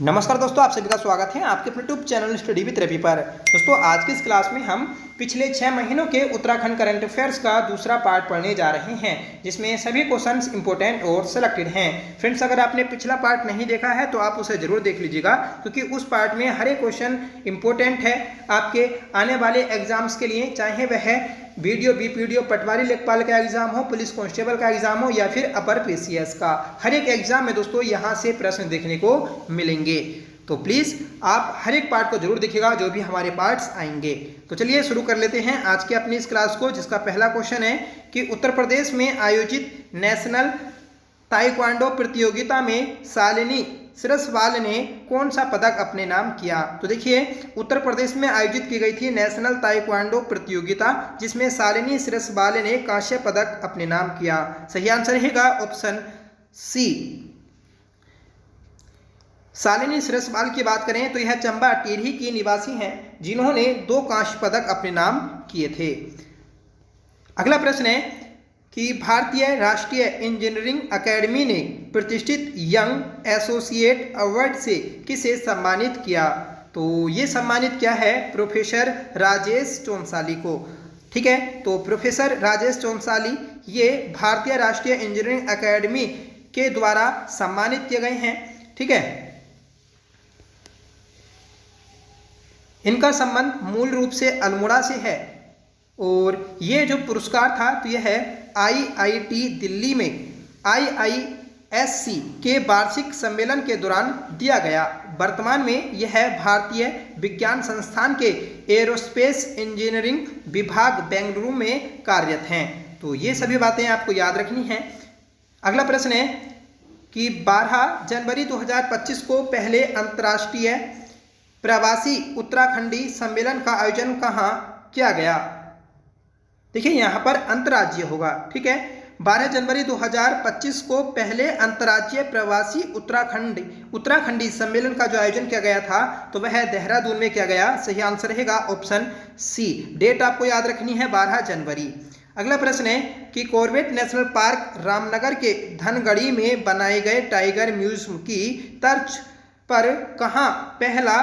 नमस्कार दोस्तों, आप सभी का स्वागत है आपके अपने YouTube channel study with Ravi पर। दोस्तों, आज की इस क्लास में हम पिछले 6 महीनों के उत्तराखंड करंट अफेयर्स का दूसरा पार्ट पढ़ने जा रहे हैं, जिसमें सभी क्वेश्चंस इंपॉर्टेंट और सिलेक्टेड हैं। फ्रेंड्स, अगर आपने पिछला पार्ट नहीं देखा है तो आप उसे जरूर देख लीजिएगा, क्योंकि उस पार्ट में हर एक क्वेश्चन इंपॉर्टेंट है आपके आने वाले एग्जाम्स के लिए, चाहे वह वीडियो बीपीडीओ पटवारी लेखपाल का एग्जाम हो, पुलिस कांस्टेबल का एग्जाम हो या फिर अपर पीसीएस का। हर एक एग्जाम में दोस्तों यहाँ से प्रश्न देखने को मिलेंगे, तो प्लीज आप हर एक पार्ट को जरूर देखिएगा जो भी हमारे पार्ट्स आएंगे। तो चलिए शुरू कर लेते हैं आज के अपनी इस क्लास को, जिसका पहला क्वेश्चन है कि उत्तर प्रदेश में आयोजित नेशनल ताइक्वांडो प्रतियोगिता में शालिनी सिरसवाल ने कौन सा पदक अपने नाम किया। तो देखिए, उत्तर प्रदेश में आयोजित की गई थी नेशनल ताइक्वांडो प्रतियोगिता, जिसमें शालिनी सिरसवाल ने कांस्य पदक अपने नाम किया। सही आंसर रहेगा ऑप्शन सी। शालिनी सिरसवाल की बात करें तो यह चंबा टिहरी की निवासी हैं, जिन्होंने 2 कांस्य पदक अपने नाम किए थे। अगला प्रश्न है कि भारतीय राष्ट्रीय इंजीनियरिंग अकेडमी ने प्रतिष्ठित यंग एसोसिएट अवार्ड से किसे सम्मानित किया। तो ये सम्मानित क्या है, प्रोफेसर राजेश चौंसाली को। ठीक है, तो प्रोफेसर राजेश चौंसाली ये भारतीय राष्ट्रीय इंजीनियरिंग अकेडमी के द्वारा सम्मानित किए गए हैं। ठीक है, इनका संबंध मूल रूप से अल्मोड़ा से है और ये जो पुरस्कार था तो यह है आईआईटी दिल्ली में IISc के वार्षिक सम्मेलन के दौरान दिया गया। वर्तमान में यह भारतीय विज्ञान संस्थान के एरोस्पेस इंजीनियरिंग विभाग बेंगलुरु में कार्यरत हैं। तो ये सभी बातें आपको याद रखनी हैं। अगला प्रश्न है कि 12 जनवरी 2025 को पहले अंतर्राष्ट्रीय प्रवासी उत्तराखंडी सम्मेलन का आयोजन कहाँ किया गया। देखिए, यहाँ पर अंतर्राज्यीय होगा। ठीक है, 12 जनवरी 2025 को पहले अंतर्राज्यीय प्रवासी उत्तराखंडी सम्मेलन का जो आयोजन किया गया था तो वह देहरादून में किया गया। सही आंसर रहेगा ऑप्शन सी। डेट आपको याद रखनी है 12 जनवरी। अगला प्रश्न है कि कॉर्बेट नेशनल पार्क रामनगर के धनगढ़ी में बनाए गए टाइगर म्यूजियम की तर्ज पर कहाँ पहला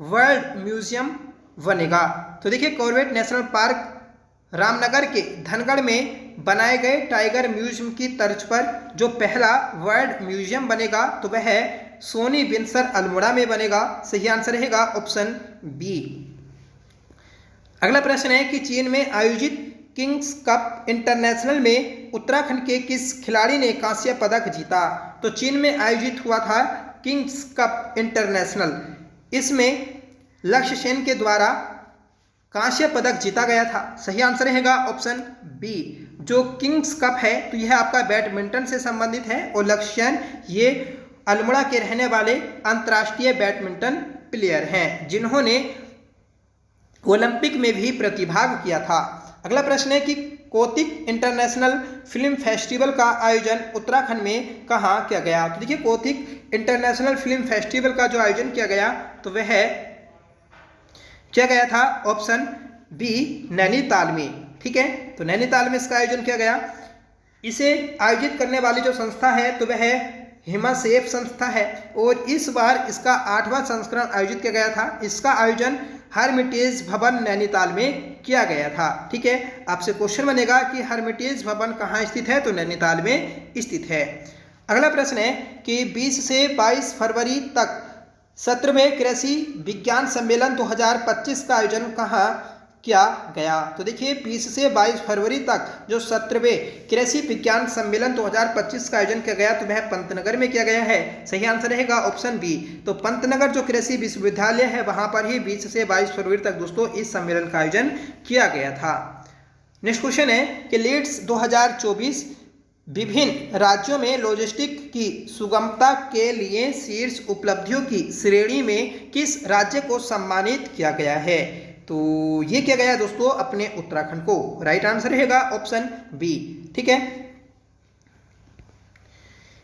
वर्ल्ड म्यूजियम बनेगा। तो देखिए, कॉर्बेट नेशनल पार्क रामनगर के धनगढ़ में बनाए गए टाइगर म्यूजियम की तर्ज पर जो पहला वर्ल्ड म्यूजियम बनेगा तो वह सोनी विंसर अल्मोड़ा में बनेगा। सही आंसर रहेगा ऑप्शन बी। अगला प्रश्न है कि चीन में आयोजित किंग्स कप इंटरनेशनल में उत्तराखंड के किस खिलाड़ी ने कांस्य पदक जीता। तो चीन में आयोजित हुआ था किंग्स कप इंटरनेशनल, इसमें लक्ष्य सेन के द्वारा कांस्य पदक जीता गया था। सही आंसर रहेगा ऑप्शन बी। जो किंग्स कप है तो यह आपका बैडमिंटन से संबंधित है और लक्ष्य सेन ये अल्मोड़ा के रहने वाले अंतर्राष्ट्रीय बैडमिंटन प्लेयर हैं, जिन्होंने ओलंपिक में भी प्रतिभाग किया था। अगला प्रश्न है कि कौतिक इंटरनेशनल फिल्म फेस्टिवल का आयोजन उत्तराखंड में कहाँ किया गया। तो देखिए, कौतिक इंटरनेशनल फिल्म फेस्टिवल का जो आयोजन किया गया तो वह किया गया था ऑप्शन बी नैनीताल में। ठीक है, तो नैनीताल में इसका आयोजन किया गया। इसे आयोजित करने वाली जो संस्था है तो वह हिमासेफ संस्था है और इस बार इसका 8वां संस्करण आयोजित किया गया था। इसका आयोजन हरमिटेज भवन नैनीताल में किया गया था। ठीक है, आपसे क्वेश्चन बनेगा कि हरमिटेज भवन कहाँ स्थित है, तो नैनीताल में स्थित है। अगला प्रश्न है कि 20 से 22 फरवरी तक 17वें कृषि विज्ञान सम्मेलन 2025 का आयोजन कहाँ किया गया। तो देखिए, 20 से 22 फरवरी तक जो 17वें कृषि विज्ञान सम्मेलन 2025 का आयोजन किया गया तो वह पंतनगर में किया गया है। सही आंसर रहेगा ऑप्शन बी। तो पंतनगर जो कृषि विश्वविद्यालय है वहां पर ही 20 से 22 फरवरी तक दोस्तों इस सम्मेलन का आयोजन किया गया था। नेक्स्ट क्वेश्चन है कि लीड्स 2024 विभिन्न राज्यों में लॉजिस्टिक की सुगमता के लिए शीर्ष उपलब्धियों की श्रेणी में किस राज्य को सम्मानित किया गया है। तो ये किया गया दोस्तों अपने उत्तराखंड को। राइट आंसर रहेगा ऑप्शन बी। ठीक है,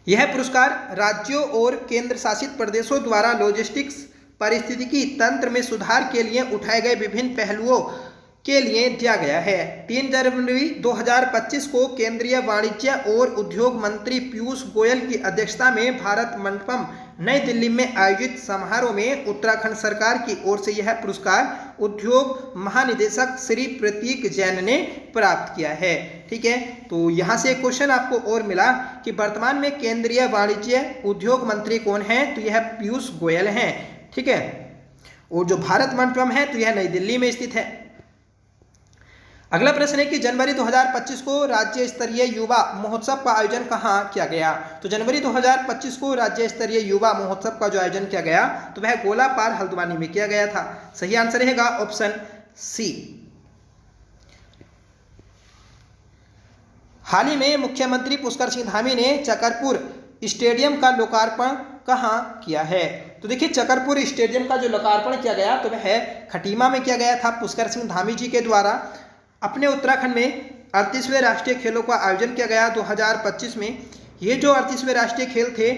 यह पुरस्कार राज्यों और केंद्र शासित प्रदेशों द्वारा लॉजिस्टिक्स पारिस्थितिकी तंत्र में सुधार के लिए उठाए गए विभिन्न पहलुओं के लिए दिया गया है। 3 जनवरी 2025 को केंद्रीय वाणिज्य और उद्योग मंत्री पीयूष गोयल की अध्यक्षता में भारत मंडपम नई दिल्ली में आयोजित समारोह में उत्तराखंड सरकार की ओर से यह पुरस्कार उद्योग महानिदेशक श्री प्रतीक जैन ने प्राप्त किया है। ठीक है, तो यहाँ से एक क्वेश्चन आपको और मिला कि वर्तमान में केंद्रीय वाणिज्य उद्योग मंत्री कौन है, तो यह पीयूष गोयल हैं। ठीक है, और जो भारत मंडपम है तो यह नई दिल्ली में स्थित है। अगला प्रश्न है कि जनवरी 2025 को राज्य स्तरीय युवा महोत्सव का आयोजन कहाँ किया गया। तो जनवरी 2025 को राज्य स्तरीय युवा महोत्सव का जो आयोजन किया गया तो वह गोलापार हल्द्वानी में किया गया था। सही आंसर रहेगा ऑप्शन सी। हाल ही में मुख्यमंत्री पुष्कर सिंह धामी ने चकरपुर स्टेडियम का लोकार्पण कहाँ किया है। तो देखिए, चकरपुर स्टेडियम का जो लोकार्पण किया गया तो वह खटीमा में किया गया था पुष्कर सिंह धामी जी के द्वारा। अपने उत्तराखंड में 38वें राष्ट्रीय खेलों का आयोजन किया गया 2025 में। ये जो 38वें राष्ट्रीय खेल थे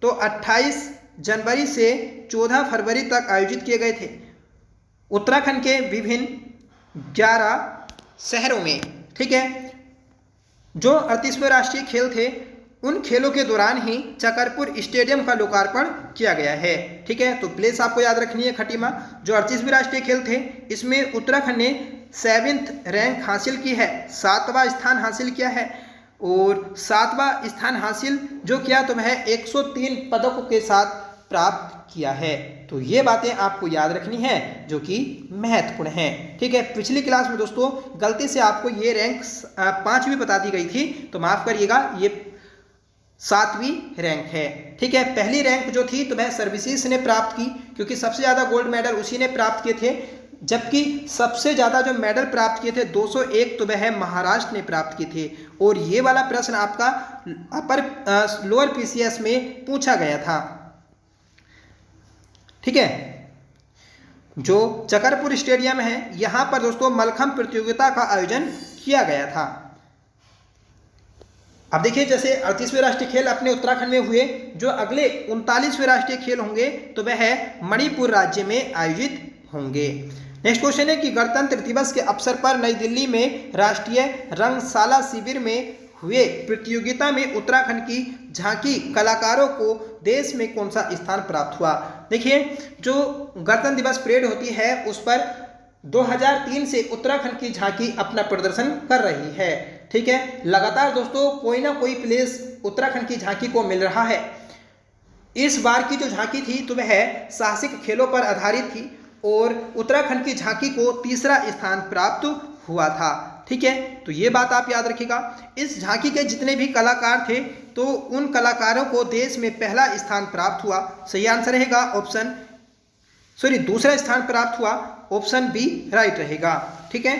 तो 28 जनवरी से 14 फरवरी तक आयोजित किए गए थे उत्तराखंड के विभिन्न 11 शहरों में। ठीक है, जो 38वें राष्ट्रीय खेल थे उन खेलों के दौरान ही चकरपुर स्टेडियम का लोकार्पण किया गया है। ठीक है, तो प्लेस आपको याद रखनी है खटीमा। जो 38वें राष्ट्रीय खेल थे इसमें उत्तराखंड ने 7th रैंक हासिल की है, 7वां स्थान हासिल किया है। और 7वां स्थान हासिल जो किया तो वह 103 पदकों के साथ प्राप्त किया है। तो ये बातें आपको याद रखनी है जो कि महत्वपूर्ण है। ठीक है, पिछली क्लास में दोस्तों गलती से आपको ये रैंक 5वीं बता दी गई थी, तो माफ करिएगा, ये 7वीं रैंक है। ठीक है, पहली रैंक जो थी तो वह सर्विसेज ने प्राप्त की क्योंकि सबसे ज़्यादा गोल्ड मेडल उसी ने प्राप्त किए थे, जबकि सबसे ज़्यादा जो मेडल प्राप्त किए थे 201 तो वह महाराष्ट्र ने प्राप्त किए थे। और ये वाला प्रश्न आपका लोअर पीसीएस में पूछा गया था। ठीक है, जो चकरपुर स्टेडियम है यहाँ पर दोस्तों मलखम्ब प्रतियोगिता का आयोजन किया गया था। अब देखिए, जैसे 38वें राष्ट्रीय खेल अपने उत्तराखंड में हुए, जो अगले 39वें राष्ट्रीय खेल होंगे तो वह मणिपुर राज्य में आयोजित होंगे। नेक्स्ट क्वेश्चन है कि गणतंत्र दिवस के अवसर पर नई दिल्ली में राष्ट्रीय रंगशाला शिविर में हुए प्रतियोगिता में उत्तराखंड की झांकी कलाकारों को देश में कौन सा स्थान प्राप्त हुआ। देखिए, जो गणतंत्र दिवस परेड होती है उस पर 2003 से उत्तराखंड की झांकी अपना प्रदर्शन कर रही है। ठीक है, लगातार दोस्तों कोई ना कोई प्लेस उत्तराखंड की झांकी को मिल रहा है। इस बार की जो झांकी थी तो वह साहसिक खेलों पर आधारित थी और उत्तराखंड की झांकी को 3रा स्थान प्राप्त हुआ था। ठीक है, तो ये बात आप याद रखिएगा। इस झांकी के जितने भी कलाकार थे तो उन कलाकारों को देश में पहला स्थान प्राप्त हुआ। सही आंसर रहेगा दूसरा स्थान प्राप्त हुआ, ऑप्शन बी राइट रहेगा। ठीक है,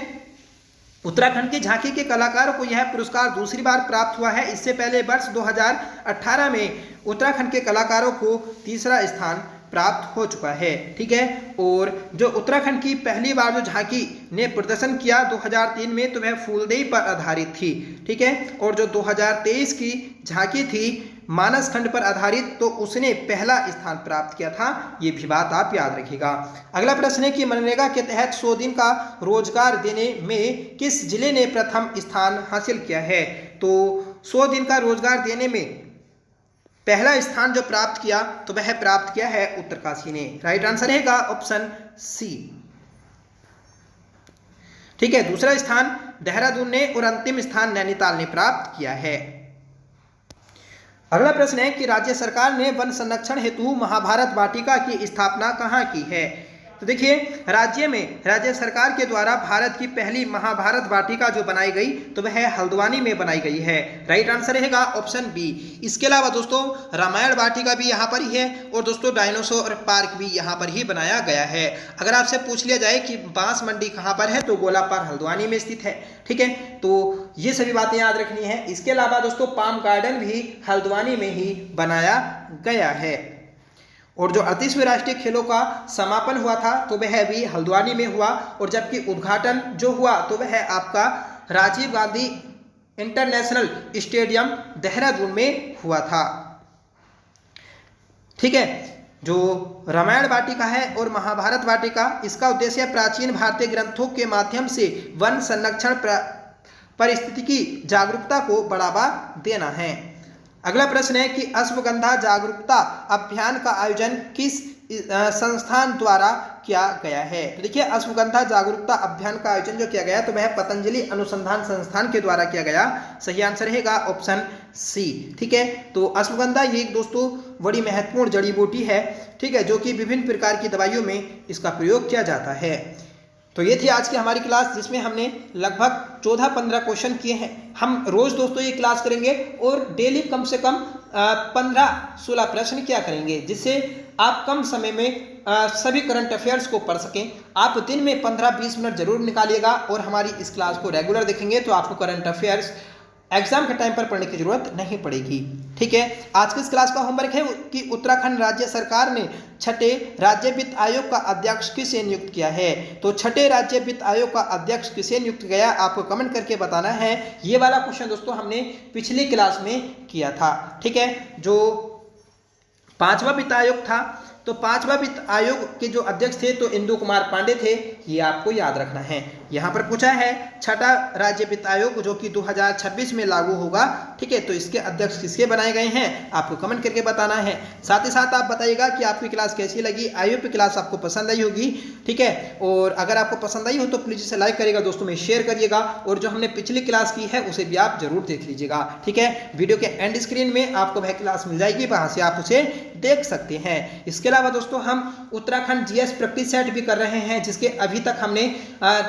उत्तराखंड की झांकी के कलाकारों को यह पुरस्कार दूसरी बार प्राप्त हुआ है। इससे पहले वर्ष 2018 में उत्तराखंड के कलाकारों को 3रा स्थान प्राप्त हो चुका है। ठीक है, और जो उत्तराखंड की पहली बार जो झांकी ने प्रदर्शन किया 2003 में तो वह फूलदेई पर आधारित थी। ठीक है, और जो 2023 की झांकी थी मानस खंड पर आधारित तो उसने पहला स्थान प्राप्त किया था। ये भी बात आप याद रखिएगा। अगला प्रश्न है कि मनरेगा के तहत 100 दिन का रोजगार देने में किस जिले ने प्रथम स्थान हासिल किया है। तो 100 दिन का रोजगार देने में पहला स्थान जो प्राप्त किया तो वह प्राप्त किया है उत्तरकाशी ने। राइट आंसर रहेगा ऑप्शन सी। ठीक है, दूसरा स्थान देहरादून ने और अंतिम स्थान नैनीताल ने प्राप्त किया है। अगला प्रश्न है कि राज्य सरकार ने वन संरक्षण हेतु महाभारत वाटिका की स्थापना कहाँ की है। तो देखिए, राज्य सरकार के द्वारा भारत की पहली महाभारत वाटिका जो बनाई गई तो वह हल्द्वानी में बनाई गई है। राइट आंसर रहेगा ऑप्शन बी। इसके अलावा दोस्तों रामायण वाटिका भी यहाँ पर ही है और दोस्तों डायनासोर पार्क भी यहाँ पर ही बनाया गया है। अगर आपसे पूछ लिया जाए कि बांस मंडी कहाँ पर है तो गोलापार हल्द्वानी में स्थित है। ठीक है, तो ये सभी बातें याद रखनी है। इसके अलावा दोस्तों पाम गार्डन भी हल्द्वानी में ही बनाया गया है। और जो 38वें राष्ट्रीय खेलों का समापन हुआ था तो वह भी हल्द्वानी में हुआ और जबकि उद्घाटन जो हुआ तो वह आपका राजीव गांधी इंटरनेशनल स्टेडियम देहरादून में हुआ था। ठीक है, जो रामायण वाटिका है और महाभारत वाटिका, इसका उद्देश्य प्राचीन भारतीय ग्रंथों के माध्यम से वन संरक्षण परिस्थितिकी जागरूकता को बढ़ावा देना है। अगला प्रश्न है कि अश्वगंधा जागरूकता अभियान का आयोजन किस संस्थान द्वारा किया गया है। तो देखिए अश्वगंधा जागरूकता अभियान का आयोजन जो किया गया तो वह पतंजलि अनुसंधान संस्थान के द्वारा किया गया। सही आंसर रहेगा ऑप्शन सी। ठीक है, तो अश्वगंधा ये दोस्तों बड़ी महत्वपूर्ण जड़ी बूटी है, ठीक है, जो कि विभिन्न प्रकार की दवाइयों में इसका प्रयोग किया जाता है। तो ये थी आज की हमारी क्लास, जिसमें हमने लगभग 14-15 क्वेश्चन किए हैं। हम रोज दोस्तों ये क्लास करेंगे और डेली कम से कम 15-16 प्रश्न क्या करेंगे, जिससे आप कम समय में सभी करंट अफेयर्स को पढ़ सकें। आप दिन में 15-20 मिनट जरूर निकालिएगा और हमारी इस क्लास को रेगुलर देखेंगे तो आपको करंट अफेयर्स एग्जाम के टाइम पर पढ़ने की जरूरत नहीं पड़ेगी। ठीक है, आज की इस क्लास का होमवर्क है कि उत्तराखंड राज्य सरकार ने छठे राज्य वित्त आयोग का अध्यक्ष किसे नियुक्त किया है। तो छठे राज्य वित्त आयोग का अध्यक्ष किसे नियुक्त किया, आपको कमेंट करके बताना है। ये वाला क्वेश्चन दोस्तों हमने पिछली क्लास में किया था। ठीक है, जो 5वां वित्त आयोग था, तो 5वां वित्त आयोग के जो अध्यक्ष थे तो इंदु कुमार पांडे थे, ये आपको याद रखना है। यहाँ पर पूछा है छठा राज्य वित्त आयोग जो कि 2026 में लागू होगा। ठीक है, तो इसके अध्यक्ष किसके बनाए गए हैं, आपको कमेंट करके बताना है। साथ ही साथ आप बताइएगा कि आपकी क्लास कैसी लगी। आई होप क्लास आपको पसंद आई होगी। ठीक है, और अगर आपको पसंद आई हो तो प्लीज इसे लाइक करिएगा, दोस्तों में शेयर करिएगा, और जो हमने पिछली क्लास की है उसे भी आप जरूर देख लीजिएगा। ठीक है, वीडियो के एंड स्क्रीन में आपको वह क्लास मिल जाएगी, वहां से आप उसे देख सकते हैं। इसके अलावा दोस्तों हम उत्तराखंड जीएस प्रैक्टिस सेट भी कर रहे हैं, जिसके अभी तक हमने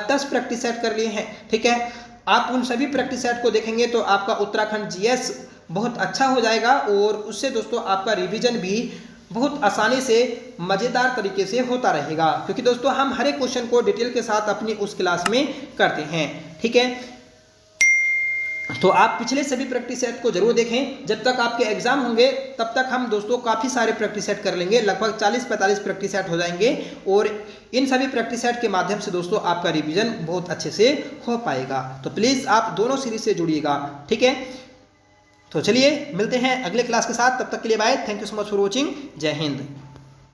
10 प्रैक्टिस सेट कर लिए हैं। ठीक है, आप उन सभी प्रैक्टिस सेट को देखेंगे तो आपका उत्तराखंड जीएस बहुत अच्छा हो जाएगा, और उससे दोस्तों आपका रिवीजन भी बहुत आसानी से मजेदार तरीके से होता रहेगा, क्योंकि दोस्तों हम हर एक क्वेश्चन को डिटेल के साथ अपनी उस क्लास में करते हैं। ठीक है, तो आप पिछले सभी प्रैक्टिस सेट को जरूर देखें। जब तक आपके एग्जाम होंगे तब तक हम दोस्तों काफ़ी सारे प्रैक्टिस सेट कर लेंगे, लगभग 40-45 प्रैक्टिस सेट हो जाएंगे, और इन सभी प्रैक्टिस सेट के माध्यम से दोस्तों आपका रिवीजन बहुत अच्छे से हो पाएगा। तो प्लीज़ आप दोनों सीरीज से जुड़िएगा। ठीक है, तो चलिए मिलते हैं अगले क्लास के साथ, तब तक के लिए bye. Thank you so much for watching. जय हिंद।